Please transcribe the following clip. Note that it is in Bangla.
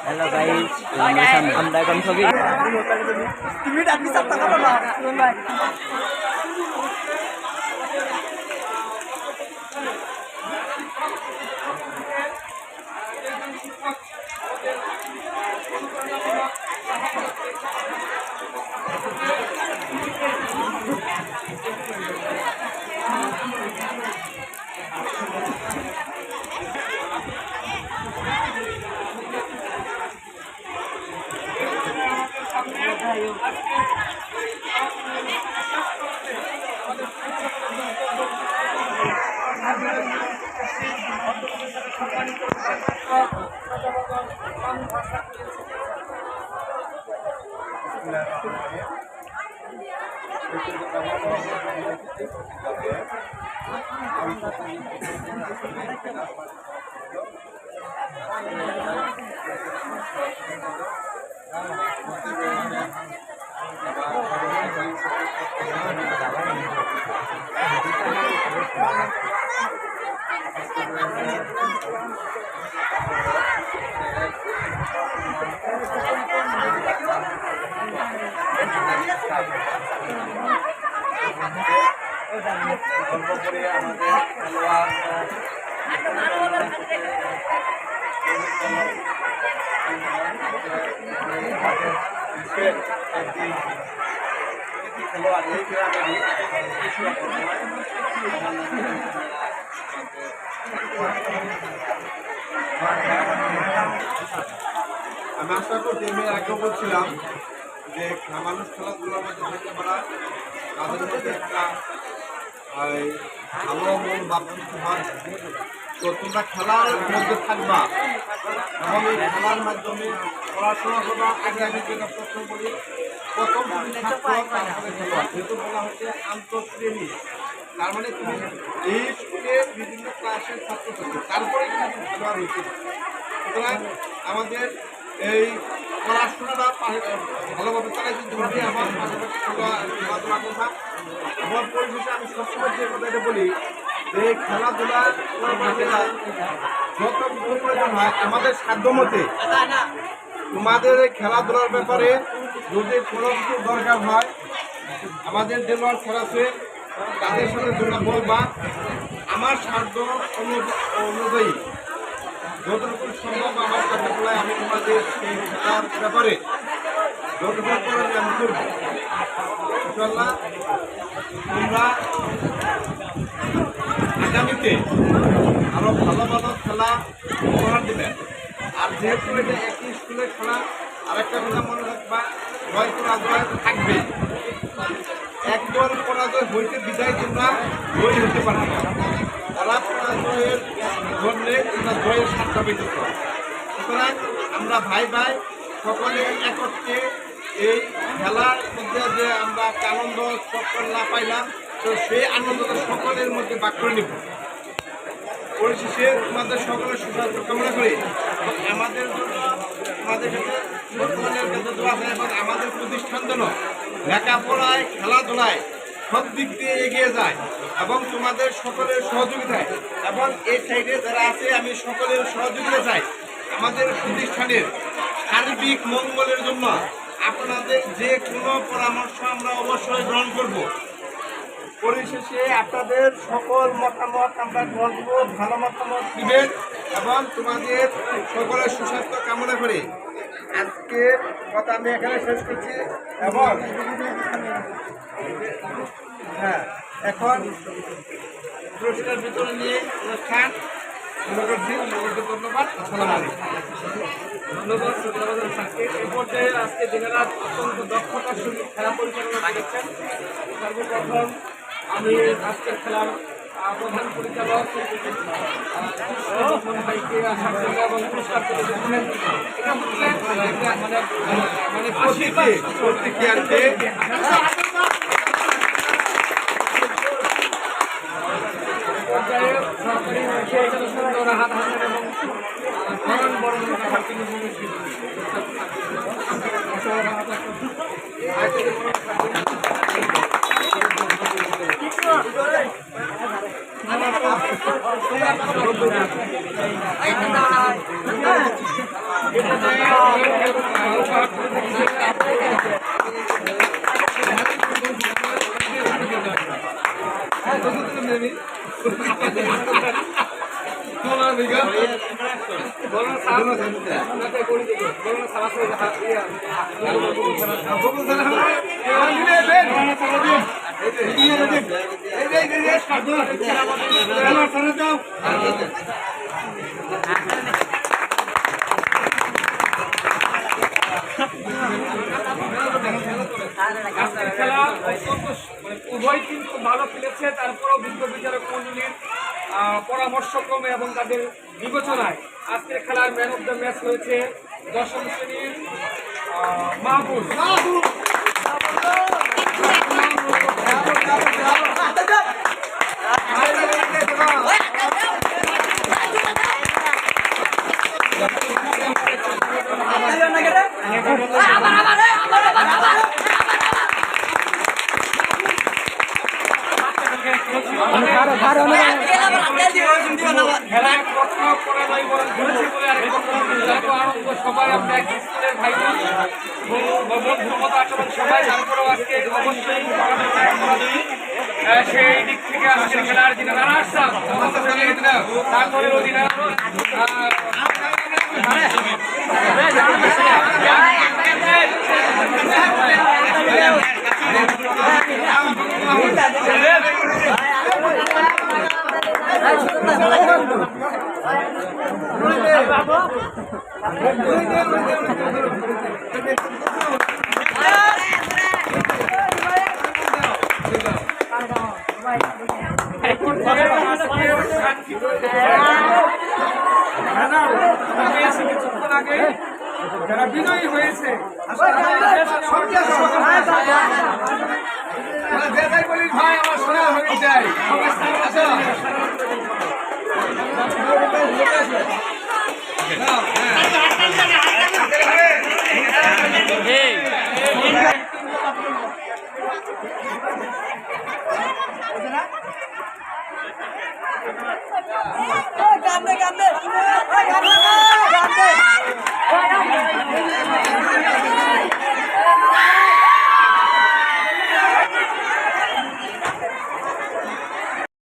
Halo guys, আমরা এখন ছবি আমি আশা করছি, আমি আগেও বলছিলাম যে মানুষ খেলাধুলার মধ্যে থাকতে পারা তাদের মধ্যে একটা ভালো মন বা হয়। তো তোমরা খেলার মধ্যে থাকবা এবং এই খেলার মাধ্যমে পড়াশোনা করবা। আগে আমি যেটা প্রশ্ন করি, প্রথম ছাত্র তারপরে খেলোয়াড়, যেহেতু বলা হচ্ছে আন্তঃশ্রেণী, তার মানে তুমি এই স্কুলের বিভিন্ন ক্লাসের ছাত্রছাত্রী, তারপরে কিন্তু খেলোয়াড় হয়েছে। সুতরাং আমাদের এই পড়াশোনাটা ভালোভাবে চালাই দিতে হবে। আমার পাশাপাশি খেলাধুলা কথা আমার পরিবেশে আমি সবসময় যে কথাটা বলি যে খেলাধুলা যত প্রয়োজন হয় আমাদের সাধ্য মতে তোমাদের এই খেলাধুলার ব্যাপারে যদি কোনো কিছু দরকার হয় আমাদের দেলোয়ার স্যার আছে, তাদের সাথে তোমরা বলবা। আমার সাধ্য অনুযায়ী যতটুকু সম্ভব আমার কাছে বলায় আমি তোমাদের সেই খেলার ব্যাপারে যতটুকু করে আমি করবো। ইনশাআল্লাহ তোমরা আগামীতে আরো ভালো ভালো খেলা করার দেবেন। আর যেহেতু এটা একই স্কুলের খেলা, আরেকটা কথা মনে রাখবা, জয় পরাজয় থাকবে। একবার পরাজয় হইতে বিদায় তোমরা জয়ী হতে পারবে না। তারা পরাজয়ের জন্যে তোমরা জয়ের সাতটা পেতে পারো। সুতরাং আমরা ভাই ভাই সকলে একত্রে এই খেলার মধ্যে যে আমরা আনন্দ সকল না পাইলাম, তো সেই আনন্দটা সকলের মধ্যে ভাগ করে নেব। পরিশেষে তোমাদের সকলের সুস্বাস্থ্য কামনা করি। আমাদের তোমাদের কাছে বর্তমানের কাছে দোয়া আছে এবং আমাদের প্রতিষ্ঠান যেন লেখাপড়ায় খেলাধুলায় সব দিক দিয়ে এগিয়ে যায় এবং তোমাদের সকলের সহযোগিতায় এবং এই সাইডে যারা আছে আমি সকলের সহযোগিতা চাই। আমাদের প্রতিষ্ঠানের সার্বিক মঙ্গলের জন্য আপনাদের যে কোনো পরামর্শ আমরা অবশ্যই গ্রহণ করব। পরিশেষে আপনাদের সকল মতামত আমরা গ্রহণ করব, ভালো মতামত দিবেন এবং তোমাদের সকলের সুস্বাস্থ্য কামনা করি আজকে কথা আমি এখানে শেষ করছি। এবং হ্যাঁ, এখন পুরস্কার বিতরণ নিয়ে অনুষ্ঠান ধন্যবাদ। আসসালামু আলাইকুম। ধন্যবাদ সুবিধাবাজার স্যারকে। এই পর্যায়ে আজকে দিনেরা অত্যন্ত দক্ষতার সঙ্গে খেলা পরিচালনা করেছেন। সর্বপ্রথম আমি আজকের খেলার প্রধান পরিচালক মোহন ভাইকে আসার জন্য এবং পুরস্কার করে দিচ্ছেন। এটা হচ্ছে মানে প্রতিক্রিয়ার্থে পর্যায়ে সরকারি সুন্দর হাত হাতের এবং ধরন বড় খেলা অত্যন্ত উভয় কিন্তু ভালো খেলেছে। তারপরেও বিজ্ঞ বিচারক মণ্ডলীর পরামর্শক্রমে এবং তাদের বিবেচনায় আজকের খেলার ম্যান অফ দ্য ম্যাচ হয়েছে দশম শ্রেণীর মাহবুব। খেলায় প্রথম পরাজয় বরণ করেছে বলে আরেক আনন্দ সবাই আমরা স্কুলের ভাই বন্ধুর আচরণ সবাই, তারপরেও আজকে অবশ্যই সেই দিক থেকে আজকের খেলার যিনি রানার্স আপ তারপরে অধিনায়ক যারা বিজয়ী হয়েছে ভাই আমার সোনা হয়ে যায়।